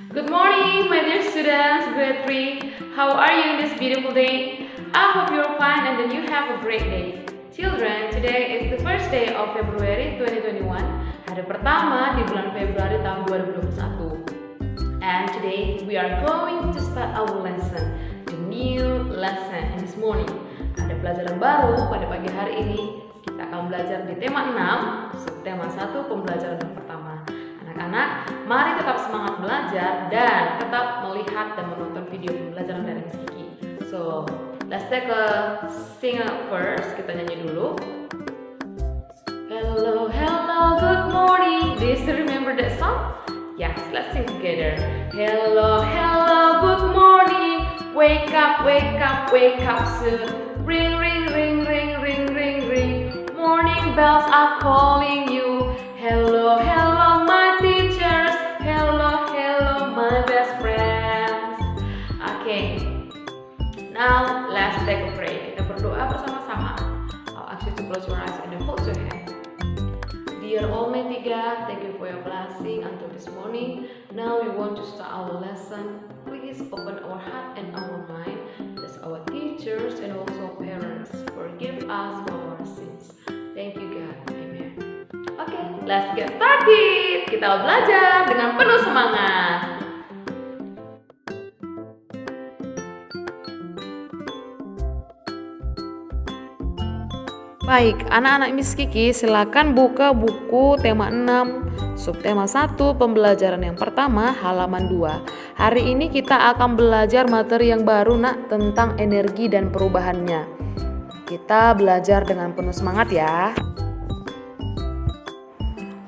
Good morning, my dear students, grade 3. How are you in this beautiful day? I hope you're fine and that you have a great day. Children, today is the first day of February 2021, hari pertama di bulan Februari tahun 2021. And today we are going to start our lesson, the new lesson in this morning. Ada pelajaran baru pada pagi hari ini. Kita akan belajar di tema 6, subtema 1, pembelajaran yang pertama. Anak-anak, mari tetap semangat belajar dan tetap melihat dan menonton video pembelajaran dari Miss Kiki. So, let's take a sing first. Kita nyanyi dulu. Hello, hello, good morning. Do you still remember that song? Yes, let's sing together. Hello, hello, good morning. Wake up, wake up, wake up soon. Ring, ring, ring, ring, ring, ring, ring. Morning bells are calling you. Hello, hello, my teachers. Hello, hello, my best friends. Okay, now let's take a break. Kita berdoa bersama-sama. I'll ask you to close your eyes and hold your hand. Dear Almighty God, thank you for your blessing until this morning. Now we want to start our lesson. Please open our heart and our mind. As our teachers and also parents, forgive us for our sins. Thank you God. Amen. Okay, let's get started. Kita belajar dengan penuh semangat. Baik, anak-anak Miss Kiki silakan buka buku tema 6, subtema 1, pembelajaran yang pertama, halaman 2. Hari ini kita akan belajar materi yang baru nak tentang energi dan perubahannya. Kita belajar dengan penuh semangat ya.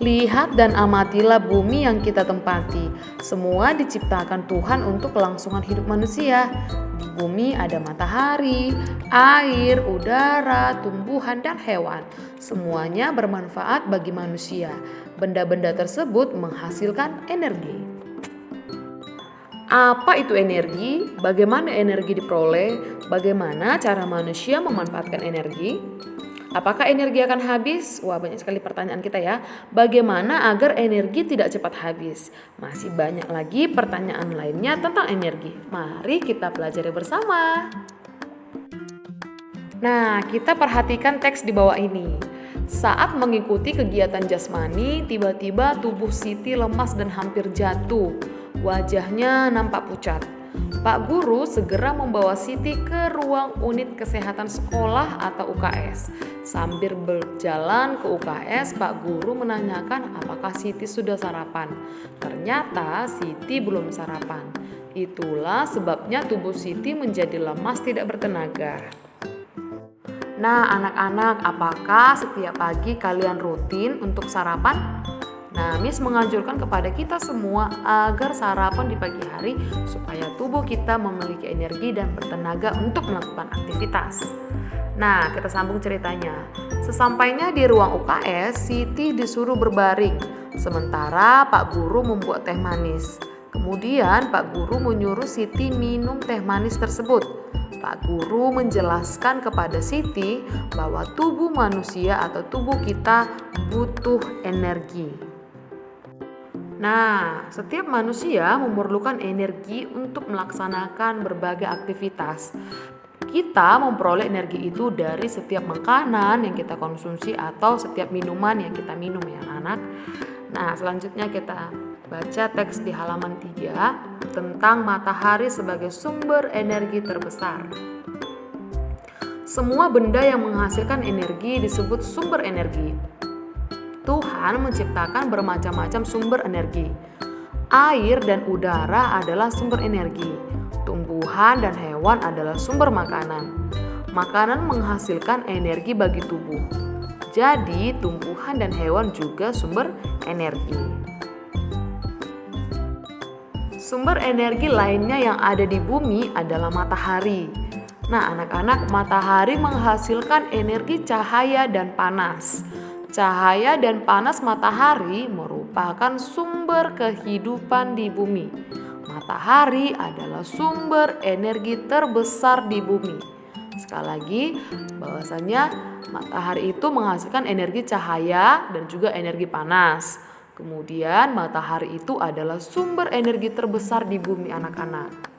Lihat dan amatilah bumi yang kita tempati. Semua diciptakan Tuhan untuk kelangsungan hidup manusia. Di bumi ada matahari, air, udara, tumbuhan, dan hewan. Semuanya bermanfaat bagi manusia. Benda-benda tersebut menghasilkan energi. Apa itu energi? Bagaimana energi diperoleh? Bagaimana cara manusia memanfaatkan energi? Apakah energi akan habis? Wah, banyak sekali pertanyaan kita ya. Bagaimana agar energi tidak cepat habis? Masih banyak lagi pertanyaan lainnya tentang energi. Mari kita pelajari bersama. Nah, kita perhatikan teks di bawah ini. Saat mengikuti kegiatan jasmani, tiba-tiba tubuh Siti lemas dan hampir jatuh. Wajahnya nampak pucat. Pak Guru segera membawa Siti ke ruang unit kesehatan sekolah atau UKS. Sambil berjalan ke UKS, Pak Guru menanyakan apakah Siti sudah sarapan. Ternyata Siti belum sarapan. Itulah sebabnya tubuh Siti menjadi lemas tidak bertenaga. Nah, anak-anak, apakah setiap pagi kalian rutin untuk sarapan? Nah, Miss menganjurkan kepada kita semua agar sarapan di pagi hari supaya tubuh kita memiliki energi dan bertenaga untuk melakukan aktivitas. Nah, kita sambung ceritanya. Sesampainya di ruang UKS, Siti disuruh berbaring, sementara Pak Guru membuat teh manis. Kemudian Pak Guru menyuruh Siti minum teh manis tersebut. Pak Guru menjelaskan kepada Siti bahwa tubuh manusia atau tubuh kita butuh energi. Nah, setiap manusia memerlukan energi untuk melaksanakan berbagai aktivitas. Kita memperoleh energi itu dari setiap makanan yang kita konsumsi atau setiap minuman yang kita minum ya anak. Nah, selanjutnya kita baca teks di halaman 3 tentang matahari sebagai sumber energi terbesar. Semua benda yang menghasilkan energi disebut sumber energi. Tuhan menciptakan bermacam-macam sumber energi. Air dan udara adalah sumber energi. Tumbuhan dan hewan adalah sumber makanan. Makanan menghasilkan energi bagi tubuh. Jadi, tumbuhan dan hewan juga sumber energi. Sumber energi lainnya yang ada di bumi adalah matahari. Nah, anak-anak, matahari menghasilkan energi cahaya dan panas. Cahaya dan panas matahari merupakan sumber kehidupan di bumi. Matahari adalah sumber energi terbesar di bumi. Sekali lagi, bahwasanya matahari itu menghasilkan energi cahaya dan juga energi panas. Kemudian matahari itu adalah sumber energi terbesar di bumi anak-anak.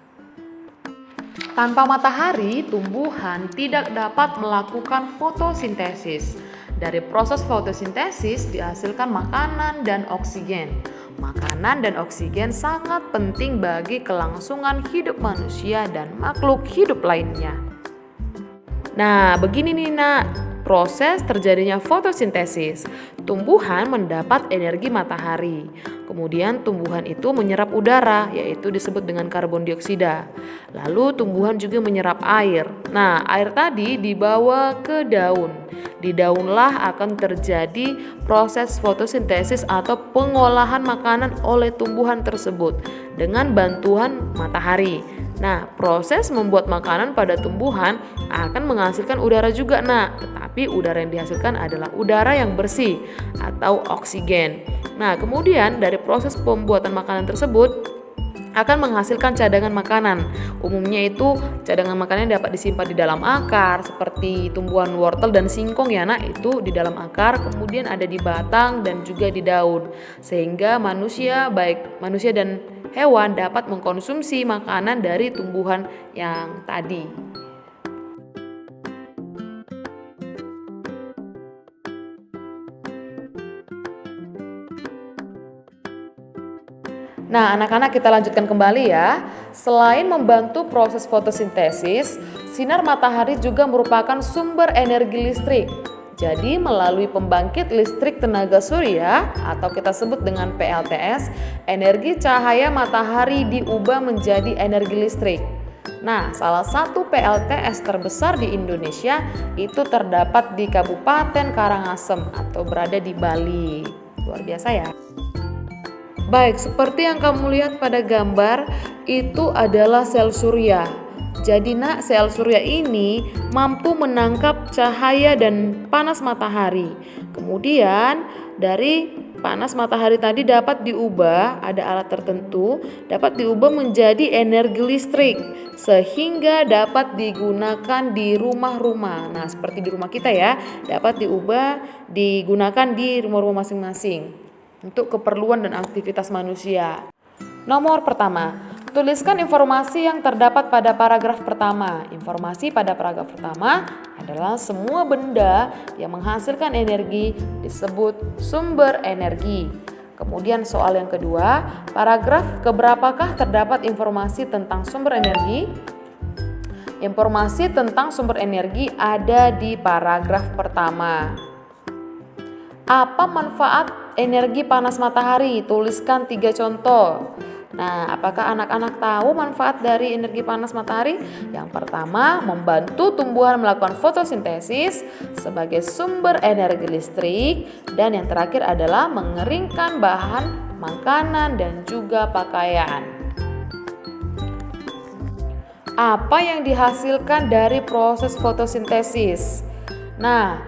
Tanpa matahari, tumbuhan tidak dapat melakukan fotosintesis. Dari proses fotosintesis dihasilkan makanan dan oksigen. Makanan dan oksigen sangat penting bagi kelangsungan hidup manusia dan makhluk hidup lainnya. Nah, begini nih nak, proses terjadinya fotosintesis. Tumbuhan mendapat energi matahari. Kemudian tumbuhan itu menyerap udara, yaitu disebut dengan karbon dioksida. Lalu tumbuhan juga menyerap air. Nah, air tadi dibawa ke daun. Di daunlah akan terjadi proses fotosintesis atau pengolahan makanan oleh tumbuhan tersebut dengan bantuan matahari. Nah, proses membuat makanan pada tumbuhan akan menghasilkan udara juga, tetapi udara yang dihasilkan adalah udara yang bersih atau oksigen. Nah, kemudian dari proses pembuatan makanan tersebut akan menghasilkan cadangan makanan. Umumnya itu cadangan makanan yang dapat disimpan di dalam akar seperti tumbuhan wortel dan singkong ya itu di dalam akar, kemudian ada di batang dan juga di daun. Sehingga manusia, baik manusia dan hewan dapat mengkonsumsi makanan dari tumbuhan yang tadi. Nah, anak-anak kita lanjutkan kembali ya. Selain membantu proses fotosintesis, sinar matahari juga merupakan sumber energi listrik. Jadi melalui pembangkit listrik tenaga surya atau kita sebut dengan PLTS, energi cahaya matahari diubah menjadi energi listrik. Nah, salah satu PLTS terbesar di Indonesia itu terdapat di Kabupaten Karangasem atau berada di Bali. Luar biasa ya. Baik, seperti yang kamu lihat pada gambar, itu adalah sel surya. Jadi sel surya ini mampu menangkap cahaya dan panas matahari. Kemudian dari panas matahari tadi dapat diubah, ada alat tertentu, dapat diubah menjadi energi listrik sehingga dapat digunakan di rumah-rumah. Nah, seperti di rumah kita ya, dapat digunakan di rumah-rumah masing-masing untuk keperluan dan aktivitas manusia. Nomor pertama, tuliskan informasi yang terdapat pada paragraf pertama. Informasi pada paragraf pertama adalah semua benda yang menghasilkan energi disebut sumber energi. Kemudian soal yang kedua, paragraf keberapakah terdapat informasi tentang sumber energi? Informasi tentang sumber energi ada di paragraf pertama. Apa manfaat energi panas matahari? Tuliskan 3 contoh. Nah, apakah anak-anak tahu manfaat dari energi panas matahari? Yang pertama, membantu tumbuhan melakukan fotosintesis sebagai sumber energi listrik. Dan yang terakhir adalah mengeringkan bahan makanan dan juga pakaian. Apa yang dihasilkan dari proses fotosintesis? Nah,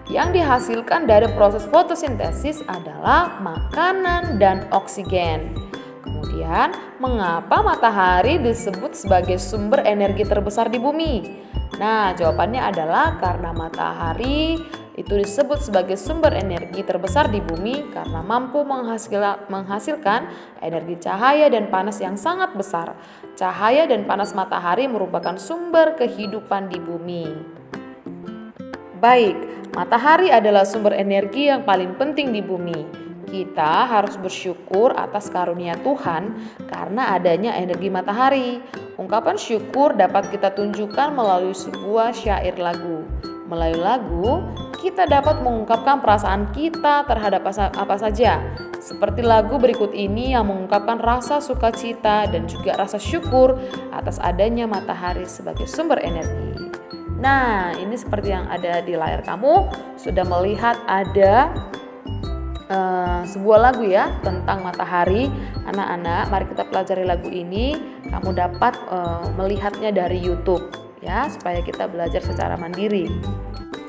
yang dihasilkan dari proses fotosintesis adalah makanan dan oksigen. Kemudian, mengapa matahari disebut sebagai sumber energi terbesar di bumi? Nah, jawabannya adalah karena matahari itu disebut sebagai sumber energi terbesar di bumi karena mampu menghasilkan energi cahaya dan panas yang sangat besar. Cahaya dan panas matahari merupakan sumber kehidupan di bumi. Baik, matahari adalah sumber energi yang paling penting di bumi. Kita harus bersyukur atas karunia Tuhan karena adanya energi matahari. Ungkapan syukur dapat kita tunjukkan melalui sebuah syair lagu. Melalui lagu, kita dapat mengungkapkan perasaan kita terhadap apa saja. Seperti lagu berikut ini yang mengungkapkan rasa sukacita dan juga rasa syukur atas adanya matahari sebagai sumber energi. Nah, ini seperti yang ada di layar kamu, sudah melihat ada sebuah lagu ya tentang matahari. Anak-anak, mari kita pelajari lagu ini. Kamu dapat melihatnya dari YouTube ya, supaya kita belajar secara mandiri.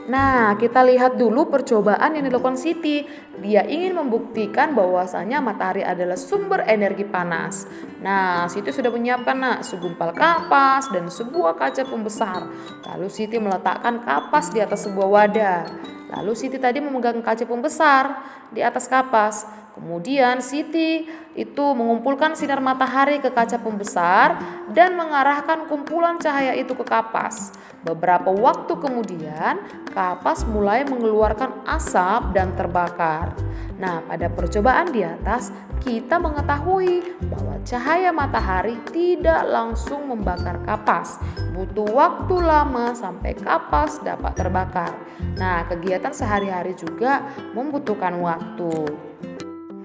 Nah, kita lihat dulu percobaan yang dilakukan Siti. Dia ingin membuktikan bahwasanya matahari adalah sumber energi panas. Nah, Siti sudah menyiapkan segumpal kapas dan sebuah kaca pembesar. Lalu Siti meletakkan kapas di atas sebuah wadah. Lalu Siti tadi memegang kaca pembesar di atas kapas. Kemudian Siti itu mengumpulkan sinar matahari ke kaca pembesar dan mengarahkan kumpulan cahaya itu ke kapas. Beberapa waktu kemudian, kapas mulai mengeluarkan asap dan terbakar. Nah, pada percobaan di atas, kita mengetahui bahwa cahaya matahari tidak langsung membakar kapas. Butuh waktu lama sampai kapas dapat terbakar. Nah, kegiatan sehari-hari juga membutuhkan waktu.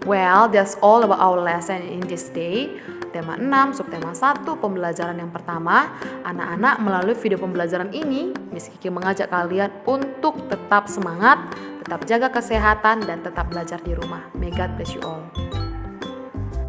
Well, that's all about our lesson in this day. Tema 6, subtema 1, pembelajaran yang pertama. Anak-anak, melalui video pembelajaran ini, Miss Kiki mengajak kalian untuk tetap semangat, tetap jaga kesehatan, dan tetap belajar di rumah. May God bless you all.